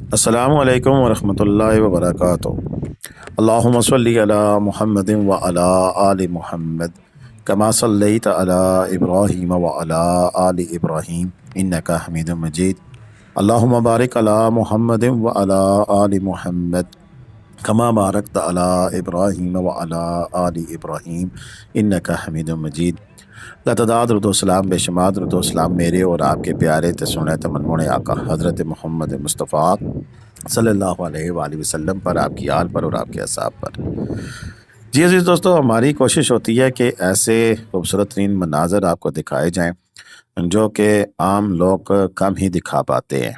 अस्सलामु अलैकुम वरहमतुल्लाहि वबरकातुहू। अल्लाहुम्मा सल्लि अला मुहम्मदिन व अला आलि मुहम्मद कमा सल्लैता अला इब्राहीम व अला आलि इब्राहीम इन्नका हमीदुम मजीद। अल्लाहुम्मा बारिक अला मुहम्मदिन व अला आलि मुहम्मद कमा बारकता अला इब्राहीम व अला आलि इब्राहीम इन्नका हमीदुम मजीद। लतदाद रुदोसलाम बेशुमार रुदोसलाम मेरे और आपके प्यारे तसुने तमन्नुने आका हज़रत मोहम्मद मुस्तफ़ा सल्लल्लाहु अलैहि वसल्लम पर, आपकी आल पर और आपके असाब पर। जी अजीज़ दोस्तों, हमारी कोशिश होती है कि ऐसे खूबसूरत तरीन मनाज़र आपको दिखाए जाएं जो कि आम लोग कम ही दिखा पाते हैं।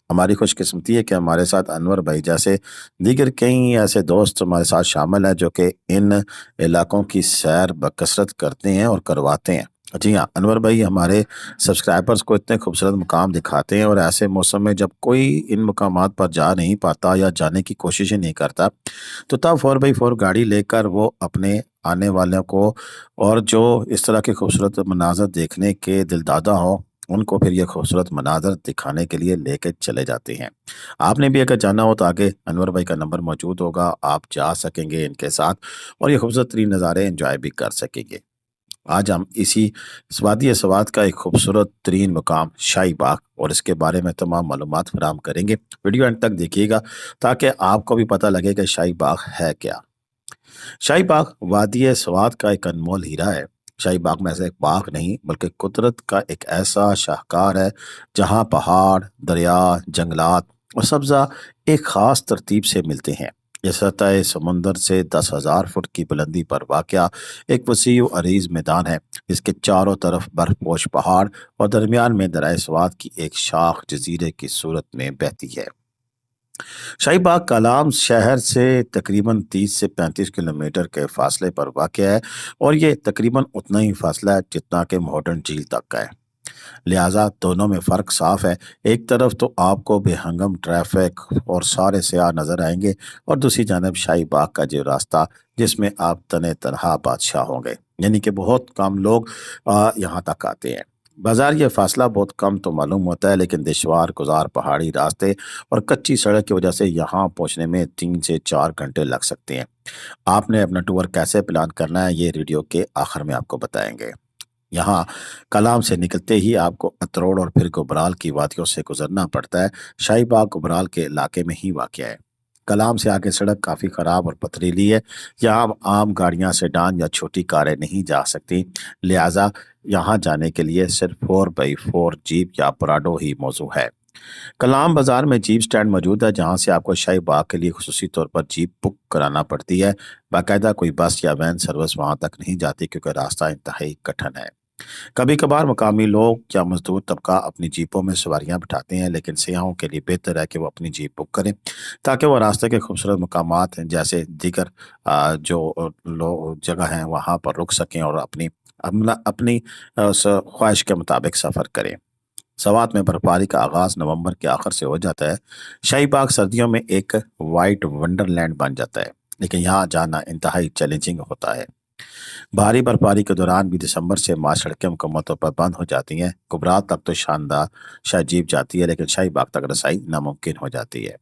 हमारी खुशकिस्मती है कि हमारे साथ अनवर भाई जैसे दीगर कई ऐसे दोस्त हमारे साथ शामिल हैं जो कि इन इलाकों की सैर बकसरत करते हैं और करवाते हैं। जी हाँ, अनवर भाई हमारे सब्सक्राइबर्स को इतने खूबसूरत मुकाम दिखाते हैं और ऐसे मौसम में जब कोई इन मुकामात पर जा नहीं पाता या जाने की कोशिश ही नहीं करता, तो तब 4x4 गाड़ी लेकर वो अपने आने वालों को और जो इस तरह के खूबसूरत मनाज़र देखने के दिलदादा हों, उनको फिर ये खूबसूरत मनाज़र दिखाने के लिए लेके चले जाते हैं। आपने भी अगर जाना हो तो आगे अनवर भाई का नंबर मौजूद होगा, आप जा सकेंगे इनके साथ और ये खूबसूरत तरीन नज़ारे एंजॉय भी कर सकेंगे। आज हम इसी वादी सवात का एक खूबसूरत तरीन मुकाम शाही बाग और इसके बारे में तमाम मालूमात फराहम करेंगे। वीडियो एंड तक देखिएगा ताकि आपको भी पता लगे कि शाही बाग है क्या। शाही बाग वादी सवात का एक अनमोल हीरा है। शाही बाग में ऐसा एक बाग नहीं बल्कि कुदरत का एक ऐसा शाहकार है जहाँ पहाड़, दरिया, जंगलात और सब्ज़ा एक ख़ास तरतीब से मिलते हैं। ये सतह समंदर से 10,000 फुट की बुलंदी पर वाक़या एक वसी व अरीज़ मैदान है जिसके चारों तरफ बर्फपोश पहाड़ और दरमियान में दरियाए स्वात की एक शाख जजीरे की सूरत में बहती है। शाही बाग कलाम शहर से तकरीबन 30 से 35 किलोमीटर के फासले पर वाक़या है और ये तकरीबन उतना ही फासला है जितना कि मॉडर्न झील तक का है। लिहाजा दोनों में फ़र्क साफ है। एक तरफ तो आपको बेहंगम ट्रैफिक और सारे सयाह नज़र आएंगे और दूसरी जानब शाही बाग का जो रास्ता जिसमें आप तने तनहा बादशाह होंगे, यानी कि बहुत कम लोग यहाँ तक आते हैं। बाजार ये फासला बहुत कम तो मालूम होता है लेकिन दुश्वार गुजार पहाड़ी रास्ते और कच्ची सड़क की वजह से यहाँ पहुँचने में 3 से 4 घंटे लग सकते हैं। आपने अपना टूर कैसे प्लान करना है ये वीडियो के आखिर में आपको बताएंगे। यहाँ कलाम से निकलते ही आपको अतरोड़ और फिर गुबराल की वादियों से गुजरना पड़ता है। शाही बाग गुबराल के इलाके में ही वाक़या है। कलाम से आगे सड़क काफ़ी ख़राब और पथरीली है। यहाँ आम गाड़ियाँ, सेडान या छोटी कारें नहीं जा सकती। लिहाजा यहाँ जाने के लिए सिर्फ 4x4 जीप या पराडो ही मौजू है। कलाम बाजार में जीप स्टैंड मौजूद है जहाँ से आपको शाही बाग के लिए खुसूसी तौर पर जीप बुक कराना पड़ती है। बाकायदा कोई बस या वैन सर्विस वहाँ तक नहीं जाती क्योंकि रास्ता इंतहाई कठिन है। कभी कभार मकामी लोग या मजदूर तबका अपनी जीपों में सवारियां बिठाते हैं लेकिन सयाहों के लिए बेहतर है कि वो अपनी जीप बुक करें ताकि वो रास्ते के खूबसूरत मकामात हैं जैसे दीगर जो लोग जगह हैं वहाँ पर रुक सकें और अपनी उस ख्वाहिश के मुताबिक सफ़र करें। सवात में बर्फबारी का आगाज़ नवंबर के आखिर से हो जाता है। शाही बाग सर्दियों में एक वाइट वंडरलैंड बन जाता है लेकिन यहाँ जाना इंतहाई चैलेंजिंग होता है। भारी बर्फबारी के दौरान भी दिसंबर से मार्च सड़कें मुकम्मल तौर पर बंद हो जाती हैं। कुबरा तक तो शानदार शायद जीप जाती है लेकिन शाही बाग तक रसाई नामुमकिन हो जाती है।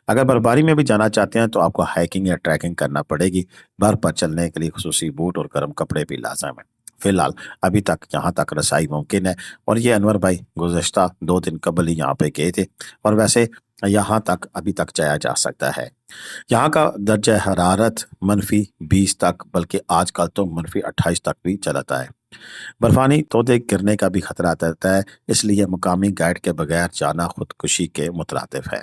अगर बर्फबारी में भी जाना चाहते हैं तो आपको हाइकिंग या ट्रैकिंग करना पड़ेगी। बर्फ पर चलने के लिए खुसूसी बूट और गर्म कपड़े भी लाजम है। फिलहाल अभी तक यहाँ तक रसाई मुमकिन है और ये अनवर भाई गुज़श्ता 2 दिन कबल ही यहाँ पे गए थे और वैसे यहाँ तक अभी तक जाया जा सकता है। यहाँ का दर्जा हरारत -20 तक बल्कि आजकल तो -28 तक भी चलता है। बर्फानी तोदे गिरने का भी खतरा रहता है, इसलिए मुकामी गाइड के बगैर जाना खुदकुशी के मुतरादिफ है।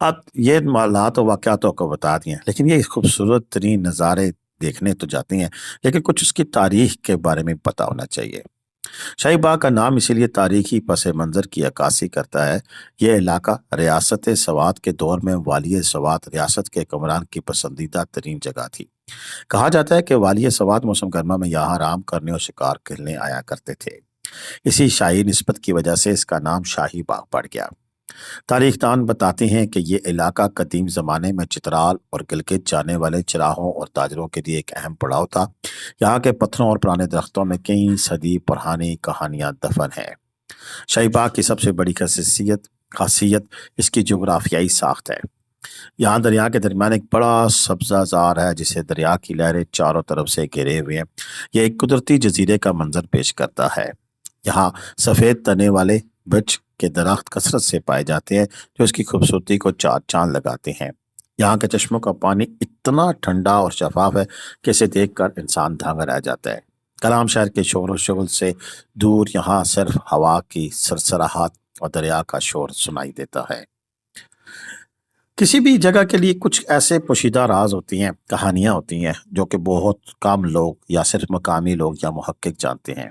अब ये मामलात और वाक़यात को बता दिए लेकिन ये खूबसूरत तरीन नज़ारे देखने तो जाते हैं लेकिन कुछ उसकी तारीख के बारे में पता होना चाहिए। शाही बाग का नाम इसीलिए तारीखी पस मंज़र की अक्कासी करता है। यह इलाका रियासत सवात के दौर में वालिय सवात रियासत के हुक्मरान की पसंदीदा तरीन जगह थी। कहा जाता है कि वालिय सवात मौसम गर्मा में यहाँ आराम करने और शिकार खेलने आया करते थे। इसी शाही निस्बत की वजह से इसका नाम शाही बाग पड़ गया। तारीखदान बताते हैं कि ये इलाका कदीम ज़माने में चित्राल और गिलगित जाने वाले चराहों और ताजरों के लिए एक अहम पड़ाव था। यहाँ के पत्थरों और पुराने दरख्तों में कई सदी पुरानी कहानियां दफन हैं। शाही बाग की सबसे बड़ी खासियत खासियत इसकी जोग्राफियाई साख्त है। यहाँ दरिया के दरमियान एक बड़ा सब्जा जार है जिसे दरिया की लहरें चारों तरफ से घेरे हुए हैं। यह एक कुदरती जजीरे का मंजर पेश करता है। यहाँ सफ़ेद तने वाले बिच के दरख्त कसरत से पाए जाते हैं जो इसकी खूबसूरती को चार चांद लगाते हैं। यहाँ के चश्मों का पानी इतना ठंडा और शफाफ है कि इसे देखकर इंसान दंग रह जाता है। कलाम शहर के शोर और शगुल से दूर यहाँ सिर्फ हवा की सरसराहट और दरिया का शोर सुनाई देता है। किसी भी जगह के लिए कुछ ऐसे पोशीदा राज होती हैं, कहानियां होती हैं जो कि बहुत कम लोग या सिर्फ मकामी लोग या मुहक्किक जानते हैं।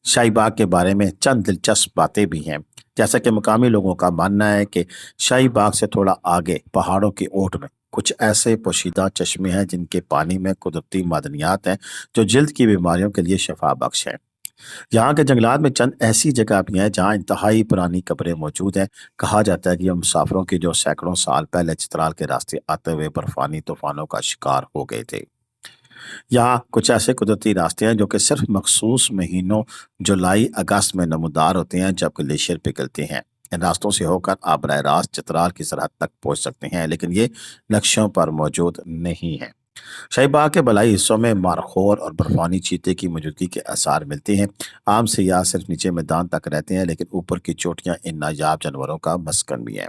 शाही बाग के बारे में चंद दिलचस्प बातें भी हैं। जैसा कि मकामी लोगों का मानना है कि शाही बाग से थोड़ा आगे पहाड़ों की ओट में कुछ ऐसे पोशीदा चश्मे हैं जिनके पानी में कुदरती मादनियात हैं जो जल्द की बीमारियों के लिए शफा बख्श हैं। यहाँ के जंगलात में चंद ऐसी जगह भी हैं जहाँ इंतहाई पुरानी कब्रें मौजूद हैं। कहा जाता है कि ये मुसाफिरों की जो सैकड़ों साल पहले चित्राल के रास्ते आते हुए बर्फानी तूफानों का शिकार हो गए थे। यहाँ कुछ ऐसे कुदरती रास्ते हैं जो कि सिर्फ मखसूस महीनों जुलाई अगस्त में नमूदार होते हैं जब ग्लेशियर पिघलते हैं। इन रास्तों से होकर आप बरह रास्त चित्राल की सरहद तक पहुंच सकते हैं, लेकिन ये नक्शों पर मौजूद नहीं है। शाही बाग के बलाई हिस्सों में मारखोर और बर्फानी चीते की मौजूदगी के आसार मिलते हैं। आम सियाह सिर्फ नीचे मैदान तक रहते हैं, लेकिन ऊपर की चोटियां इन नायाब जानवरों का मस्कन भी है।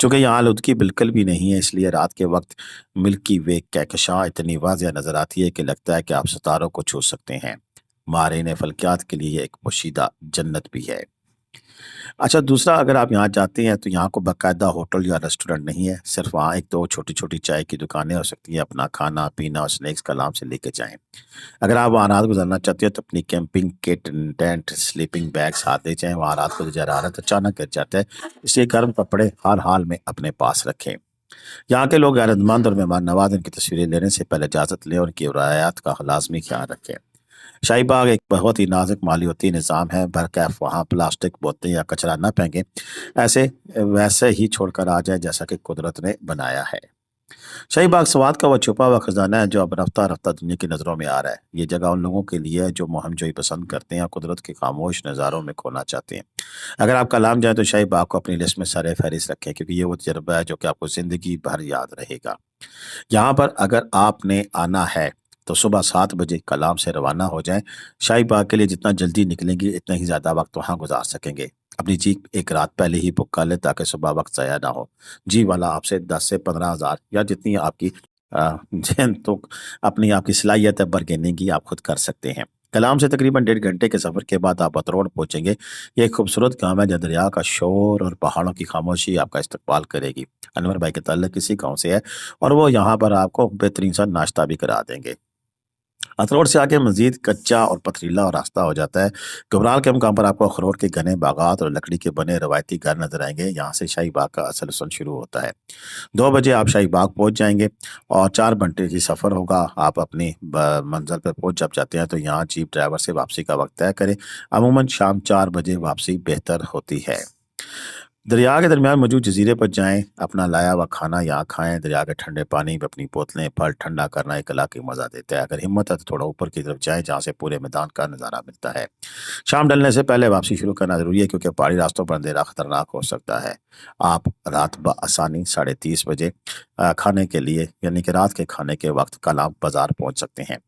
चूंकि यहाँ आलूदगी बिल्कुल भी नहीं है, इसलिए रात के वक्त मिल्की वे कहकशां इतनी वाजिया नजर आती है कि लगता है कि आप सितारों को छू सकते हैं। मारीन फल्कियात के लिए एक पोशीदा जन्नत भी है। अच्छा, दूसरा, अगर आप यहाँ जाते हैं तो यहाँ को बाकायदा होटल या रेस्टोरेंट नहीं है, सिर्फ वहाँ एक दो छोटी छोटी चाय की दुकानें हो सकती हैं। अपना खाना पीना और स्नैक्स कलाम से लेके जाएं। अगर आप वहाँ रात गुजारना चाहते हो तो अपनी camping kit, tent, sleeping bag साथ ले जाएं। वहाँ रात को जरारत अचानक गिर जाता है, इसलिए गर्म कपड़े हर हाल में अपने पास रखें। यहाँ के लोग गैरतमंद और मेहमान नवाज, इनकी तस्वीरें लेने से पहले इजाज़त लें और उनकी रियायत का लाजमी ख्याल रखें। शाही बाग एक बहुत ही नाजुक मालियाती निज़ाम है। बरकैफ वहाँ प्लास्टिक बोतलें या कचरा न फेंकें, ऐसे वैसे ही छोड़कर आ जाए जैसा कि कुदरत ने बनाया है। शाही बाग स्वाद का वो छुपा हुआ खजाना है जो अब रफ्ता रफ्ता दुनिया की नज़रों में आ रहा है। ये जगह उन लोगों के लिए है जो मुहिम जोई पसंद करते हैं और कुदरत के खामोश नज़ारों में खोना चाहते हैं। अगर आप कलाम जाए तो शाही बाग को अपनी लिस्ट में सर फहरिस्त रखें, क्योंकि ये वो तजर्बा है जो कि आपको ज़िंदगी भर याद रहेगा। यहाँ पर अगर आपने आना है तो सुबह 7 बजे कलाम से रवाना हो जाएं। शाही बाग के लिए जितना जल्दी निकलेंगे इतना ही ज़्यादा वक्त वहाँ गुजार सकेंगे। अपनी जीप एक रात पहले ही बुक कर लें ताकि सुबह वक्त ज़ाया ना हो। जी वाला आपसे 10 से 15 हज़ार या जितनी आपकी तो अपनी आपकी सलाहियत है बरगेनिंग की, आप खुद कर सकते हैं। कलाम से तकरीबन 1.5 घंटे के सफ़र के बाद आप अतरोड़ पहुँचेंगे। ये एक खूबसूरत गाँव है जहाँ दरिया का शोर और पहाड़ों की खामोशी आपका इस्तकबाल करेगी। अनवर भाई के ताल्लुक इसी गाँव से है और वो यहाँ पर आपको बेहतरीन सा नाश्ता भी करा देंगे। अतरोड़ से आगे मजीद कच्चा और पथरीला और रास्ता हो जाता है। घबराल के मुकाम पर आपको अखरोट के घने बागात और लकड़ी के बने रवायती घर नजर आएंगे। यहाँ से शाही बाग का असल हुस्न शुरू होता है। 2 बजे आप शाही बाग पहुँच जाएंगे और 4 घंटे की सफ़र होगा। आप अपनी मंजिल पर पहुँच जब जाते हैं तो यहाँ जीप ड्राइवर से वापसी का वक्त तय करें। अमूमन शाम 4 बजे वापसी बेहतर होती है। दरिया के दरमियान मौजूद जजीरे पर जाएं, अपना लाया हुआ खाना यहाँ खाएं। दरिया के ठंडे पानी में अपनी बोतलें फल ठंडा करना एक अलग ही मज़ा देता है। अगर हिम्मत है तो थोड़ा ऊपर की तरफ जाएं जहाँ से पूरे मैदान का नज़ारा मिलता है। शाम ढलने से पहले वापसी शुरू करना ज़रूरी है क्योंकि पहाड़ी रास्तों पर अंधेरा खतरनाक हो सकता है। आप रात बआसानी 30:30 बजे खाने के लिए यानी कि रात के खाने के वक्त कलाम बाज़ार पहुँच सकते हैं।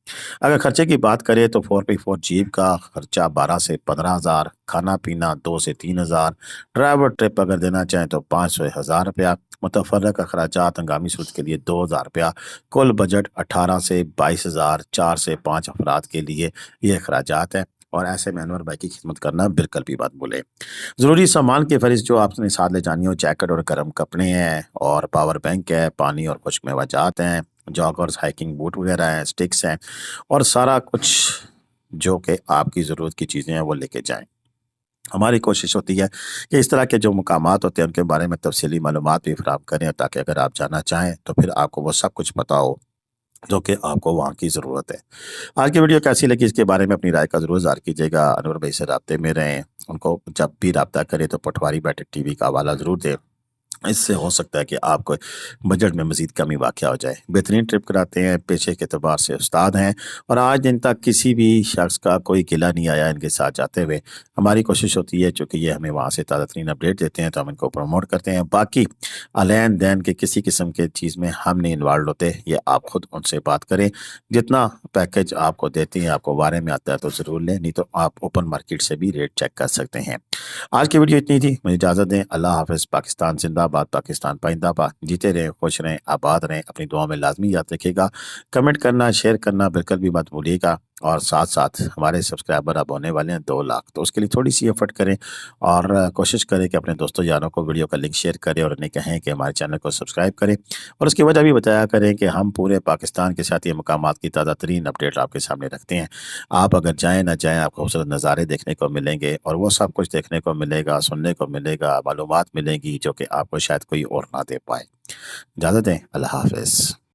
अगर खर्चे की बात करें तो 4x4 जीप का खर्चा 12 से 15 हज़ार, खाना पीना 2 से 3 हज़ार, ड्राइवर ट्रिप अगर देना चाहें तो 500 से 1000 रुपया, मुतफर्रक अखराजात हंगामी सूरत के लिए 2000 रुपया। कुल बजट 18 से 22 हज़ार। 4 से 5 अफराद के लिए ये अखराजात हैं और ऐसे में अनवर भाई की खिदमत करना बिल्कुल भी मत भूलें। ज़रूरी सामान की फहरिस्त जो आपने साथ ले जानी हो, जैकेट और गर्म कपड़े हैं और पावर बैंक है, पानी और खुश्क मेवाजात हैं, जॉगर्स, हाइकिंग बूट वगैरह हैं, स्टिक्स हैं और सारा कुछ जो कि आपकी ज़रूरत की चीज़ें हैं वो लेके जाएं। हमारी कोशिश होती है कि इस तरह के जो मुकामात होते हैं उनके बारे में तफसीली मालूमात भी फराहम करें ताकि अगर आप जाना चाहें तो फिर आपको वो सब कुछ पता हो जो कि आपको वहाँ की ज़रूरत है। आज की वीडियो कैसी लगी इसके बारे में अपनी राय का ज़रूर इज़हार कीजिएगा। अनवर भाई से राब्ते में रहें, उनको जब भी रब्ता करें तो पटवारी बैठक टीवी का हवाला ज़रूर दें اس سے ہو سکتا ہے کہ آپ کو بجٹ میں مزید کمی واقع ہو جائے۔ بہترین ٹرپ کراتے ہیں، پیشے کے اعتبار سے استاد ہیں، اور آج دن تک کسی بھی شخص کا کوئی گلہ نہیں آیا ان کے ساتھ جاتے ہوئے۔ ہماری کوشش ہوتی ہے چونکہ یہ ہمیں وہاں سے تازہ ترین اپڈیٹ دیتے ہیں تو ہم ان کو پروموٹ کرتے ہیں۔ باقی لین دین کے کسی قسم کے چیز میں ہم نہیں انوالوڈ ہوتے، یہ آپ خود ان سے بات کریں۔ جتنا پیکج آپ کو دیتے ہیں، آپ کو بارے میں آتا ہے تو ضرور لیں، نہیں تو آپ اوپن مارکیٹ سے بھی ریٹ چیک کر سکتے ہیں۔ آج کی ویڈیو اتنی تھی، مجھے اجازت دیں۔ اللہ حافظ۔ پاکستان زندہ باد، پاکستان پائندہ باد۔ جیتے رہیں، خوش رہیں، آباد رہیں، اپنی دعاؤں میں لازمی یاد رکھیے گا۔ کمنٹ کرنا، شیئر کرنا بالکل بھی مت بھولیے گا، اور ساتھ ساتھ ہمارے سبسکرائبر اب ہونے والے ہیں 2 لاکھ، تو اس کے لیے تھوڑی سی ایفرٹ کریں اور کوشش کریں کہ اپنے دوستوں یاروں کو ویڈیو کا لنک شیئر کریں اور انہیں کہیں کہ ہمارے چینل کو سبسکرائب کریں، اور اس کی وجہ بھی بتایا کریں کہ ہم پورے پاکستان کے ساتھ یہ مقامات کی تازہ ترین اپڈیٹ آپ کے سامنے رکھتے ہیں۔ آپ اگر جائیں نہ جائیں، آپ کو خوبصورت نظارے دیکھنے کو ملیں گے، اور وہ سب کچھ دیکھنے کو ملے گا، سننے کو ملے گا، معلومات ملیں گی جو کہ آپ کو شاید کوئی اور نہ دے پائے۔ اجازت دیں، اللہ حافظ۔